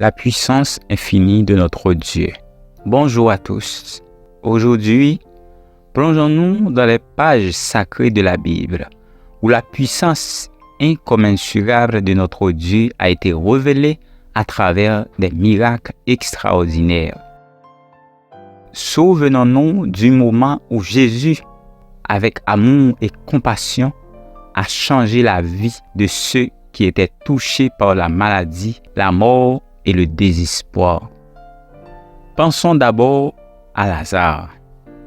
la puissance infinie de notre Dieu. Bonjour à tous. Aujourd'hui, plongeons-nous dans les pages sacrées de la Bible, où la puissance incommensurable de notre Dieu a été révélée à travers des miracles extraordinaires. Souvenons-nous du moment où Jésus, avec amour et compassion, a changé la vie de ceux qui étaient touchés par la maladie, la mort et le désespoir. Pensons d'abord à Lazare,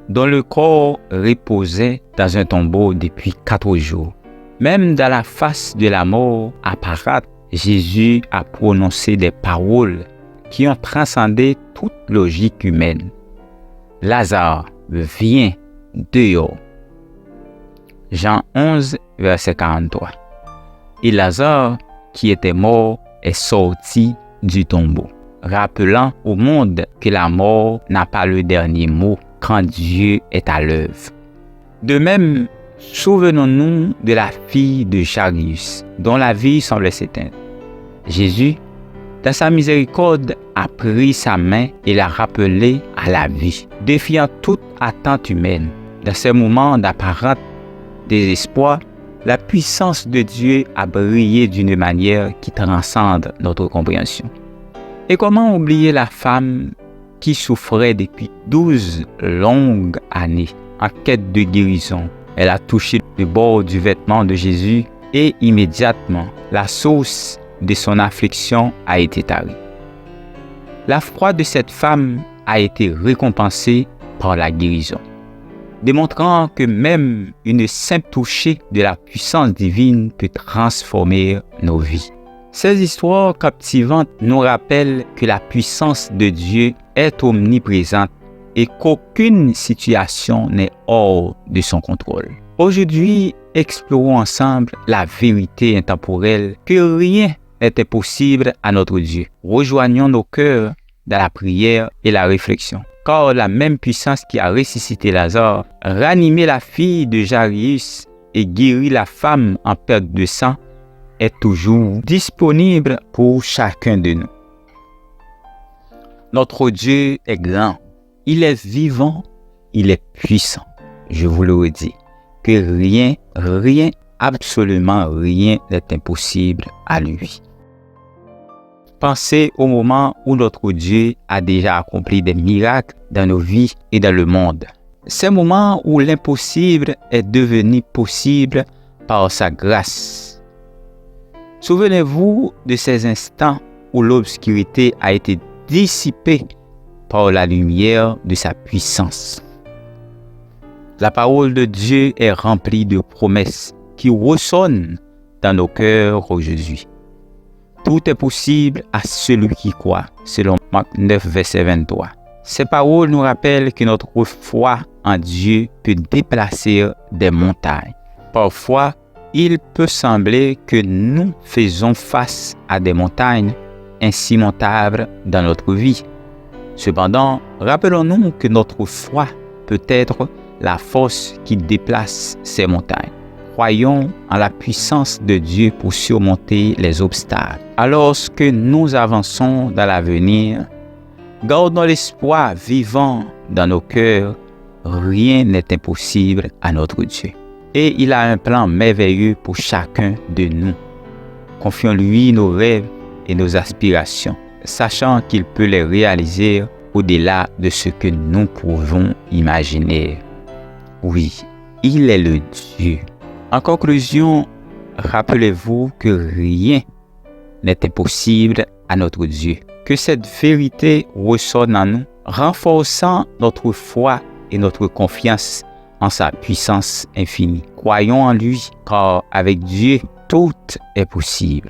dont le corps reposait dans un tombeau depuis 4 jours. Même dans la face de la mort apparente, Jésus a prononcé des paroles qui ont transcendé toute logique humaine. Lazare, viens dehors. Jean 11, verset 43. Et Lazare, qui était mort, est sorti du tombeau, rappelant au monde que la mort n'a pas le dernier mot quand Dieu est à l'œuvre. De même, souvenons-nous de la fille de Jairus, dont la vie semblait s'éteindre. Jésus, dans sa miséricorde, a pris sa main et l'a rappelée à la vie, défiant toute attente humaine. Dans ces moments d'apparent désespoir, la puissance de Dieu a brillé d'une manière qui transcende notre compréhension. Et comment oublier la femme qui souffrait depuis 12 longues années en quête de guérison? Elle a touché le bord du vêtement de Jésus et immédiatement, la source de son affliction a été tarie. La foi de cette femme a été récompensée par la guérison, démontrant que même une simple touchée de la puissance divine peut transformer nos vies. Ces histoires captivantes nous rappellent que la puissance de Dieu est omniprésente et qu'aucune situation n'est hors de son contrôle. Aujourd'hui, explorons ensemble la vérité intemporelle que rien n'est impossible à notre Dieu. Rejoignons nos cœurs dans la prière et la réflexion. Car la même puissance qui a ressuscité Lazare, ranimé la fille de Jairus et guéri la femme en perte de sang, est toujours disponible pour chacun de nous. Notre Dieu est grand, il est vivant, il est puissant. Je vous le redis, que rien, absolument rien n'est impossible à lui. Pensez au moment où notre Dieu a déjà accompli des miracles dans nos vies et dans le monde. Ces moments où l'impossible est devenu possible par sa grâce. Souvenez-vous de ces instants où l'obscurité a été dissipée par la lumière de sa puissance. La parole de Dieu est remplie de promesses qui résonnent dans nos cœurs aujourd'hui. Tout est possible à celui qui croit, selon Marc 9, verset 23. Ces paroles nous rappellent que notre foi en Dieu peut déplacer des montagnes. Parfois, il peut sembler que nous faisons face à des montagnes insurmontables dans notre vie. Cependant, rappelons-nous que notre foi peut être la force qui déplace ces montagnes. Croyons en la puissance de Dieu pour surmonter les obstacles. Alors que nous avançons dans l'avenir, gardons l'espoir vivant dans nos cœurs. Rien n'est impossible à notre Dieu. Et il a un plan merveilleux pour chacun de nous. Confions-lui nos rêves et nos aspirations, sachant qu'il peut les réaliser au-delà de ce que nous pouvons imaginer. Oui, il est le Dieu. En conclusion, rappelez-vous que rien n'est impossible à notre Dieu. Que cette vérité ressonne en nous, renforçant notre foi et notre confiance en sa puissance infinie. Croyons en lui, car avec Dieu, tout est possible.